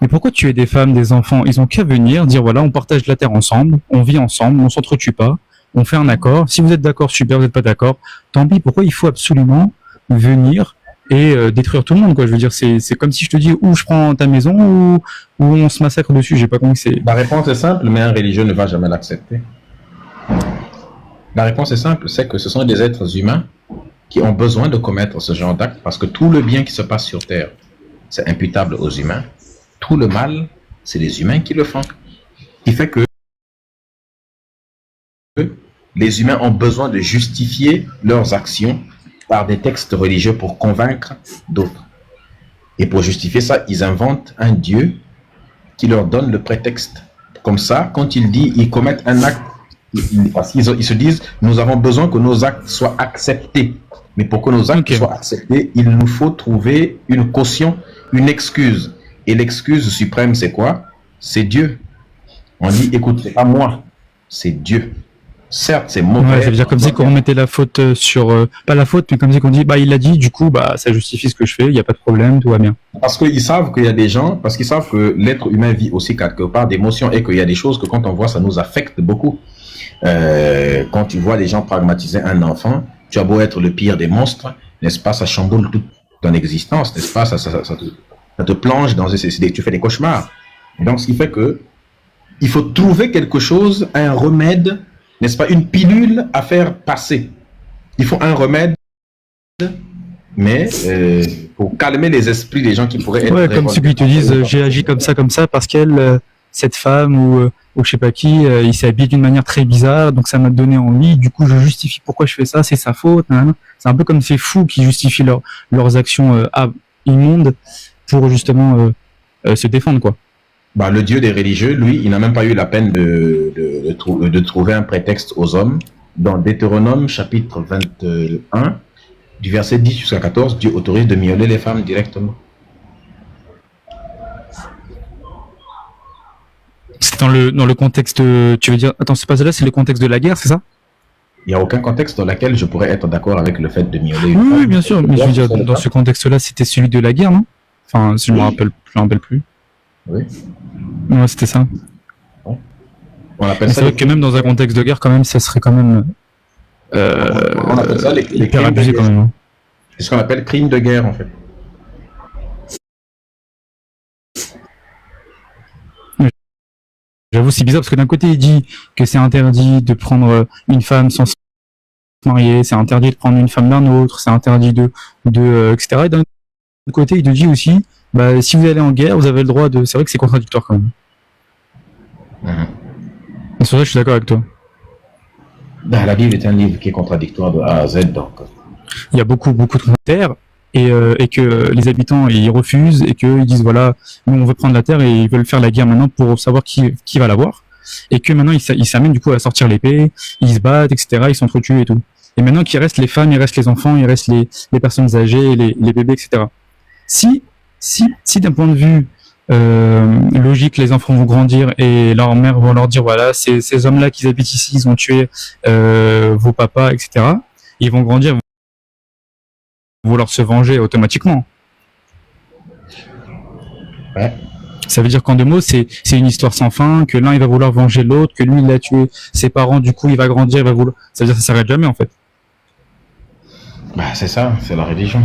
pourquoi tuer des femmes, des enfants? Ils ont qu'à venir dire voilà, on partage la terre ensemble, on vit ensemble, on s'entretue pas, on fait un accord. Si vous êtes d'accord, super, vous n'êtes pas d'accord, tant pis. Pourquoi il faut absolument venir et détruire tout le monde, quoi? Je veux dire, c'est comme si je te dis ou je prends ta maison ou on se massacre dessus. J'ai pas compris. La réponse est simple, mais un religieux ne va jamais l'accepter. La réponse est simple, c'est que ce sont des êtres humains qui ont besoin de commettre ce genre d'acte parce que tout le bien qui se passe sur Terre, c'est imputable aux humains. Tout le mal, c'est les humains qui le font. Ce qui fait que les humains ont besoin de justifier leurs actions par des textes religieux pour convaincre d'autres. Et pour justifier ça, ils inventent un Dieu qui leur donne le prétexte. Comme ça, quand ils commettent un acte, parce qu'ils se disent, nous avons besoin que nos actes soient acceptés. Mais pour que nos actes soient acceptés, il nous faut trouver une caution, une excuse. Et l'excuse suprême, c'est quoi? C'est Dieu. On dit, écoute, c'est pas moi, c'est Dieu. Certes, c'est mauvais. Ouais, ça veut dire comme si qu'on remettait la faute sur... pas la faute, mais comme si qu'on dit, bah il l'a dit, du coup, bah ça justifie ce que je fais, il n'y a pas de problème, tout va bien. Parce qu'ils savent qu'il y a des gens, parce qu'ils savent que l'être humain vit aussi quelque part d'émotions et qu'il y a des choses que quand on voit, ça nous affecte beaucoup. Quand tu vois les gens pragmatiser un enfant, tu as beau être le pire des monstres, n'est-ce pas, ça chamboule toute ton existence, n'est-ce pas, ça te plonge dans... tu fais des cauchemars. Donc, ce qui fait que il faut trouver quelque chose, un remède, n'est-ce pas, une pilule à faire passer. Il faut un remède, mais pour calmer les esprits des gens qui pourraient être... Ouais, comme ceux qui te disent, j'ai agi comme ça parce qu'elle, cette femme ou je sais pas qui, il s'est habillé d'une manière très bizarre, donc ça m'a donné envie, du coup je justifie pourquoi je fais ça, c'est sa faute. C'est un peu comme ces fous qui justifient leurs actions immondes pour justement se défendre, quoi. Bah, le Dieu des religieux, lui, il n'a même pas eu la peine de trouver un prétexte aux hommes. Dans Deutéronome, chapitre 21, du verset 10 jusqu'à 14, Dieu autorise de violer les femmes directement. C'est dans le contexte, tu veux dire, attends, c'est pas ça là, c'est le contexte de la guerre, c'est ça? Il n'y a aucun contexte dans lequel je pourrais être d'accord avec le fait de violer une Oui, femme. oui, bien sûr, mais je veux dire, dans ce contexte-là, c'était celui de la guerre, non? Enfin, si je me rappelle plus. Oui. Ouais, c'était ça. On appelle Mais ça c'est vrai que même dans un contexte de guerre, quand même, ça serait quand même on appelle ça les hyper crimes de abusé guerre. quand même, hein. C'est ce qu'on appelle crime de guerre, en fait. J'avoue, c'est bizarre parce que d'un côté, il dit que c'est interdit de prendre une femme sans se marier, c'est interdit de prendre une femme d'un autre, c'est interdit etc. Et d'un autre côté, il te dit aussi, bah, si vous allez en guerre, vous avez le droit de. C'est vrai que c'est contradictoire quand même. Et sur ça, je suis d'accord avec toi. Ben, la Bible est un livre qui est contradictoire de A à Z, donc. Il y a beaucoup de terres et que les habitants ils refusent et qu'ils disent voilà, nous on veut prendre la terre et ils veulent faire la guerre maintenant pour savoir qui va l'avoir. Et que maintenant ils s'amènent du coup à sortir l'épée, ils se battent, etc. Ils s'entretuent et tout. Et maintenant qu'il reste les femmes, il reste les enfants, il reste les personnes âgées, les bébés, etc. Si d'un point de vue logique, les enfants vont grandir et leurs mères vont leur dire voilà, ces hommes-là qui habitent ici, ils ont tué vos papas, etc. Ils vont grandir, vouloir se venger automatiquement. Ouais. Ça veut dire qu'en deux mots, c'est une histoire sans fin, que l'un il va vouloir venger l'autre, que lui il a tué ses parents, du coup il va grandir, il va vouloir. Ça veut dire que ça s'arrête jamais en fait. Bah, c'est ça, c'est la religion.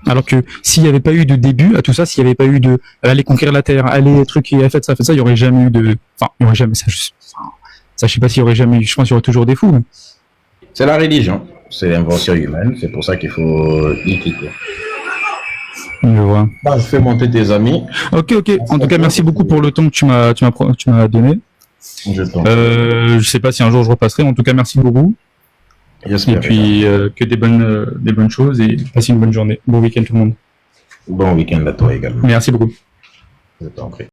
Alors que s'il n'y avait pas eu de début à tout ça, s'il n'y avait pas eu de aller conquérir la terre, aller truc, il a fait ça, il n'y aurait jamais eu de. Enfin, il n'y aurait jamais ça. Ça, je sais pas s'il y aurait jamais eu. Je pense qu'il y aurait toujours des fous. Mais... C'est la religion. C'est l'invention humaine. C'est pour ça qu'il faut y quitter. Je vois. Bah, je fais monter tes amis. Ok. En tout cas, merci beaucoup pour le temps que tu m'as donné. Je sais pas si un jour je repasserai. En tout cas, merci beaucoup. J'espère. Et puis que des bonnes choses et passez une bonne journée. Bon week-end tout le monde. Bon week-end à toi également. Merci beaucoup. Je t'en prie.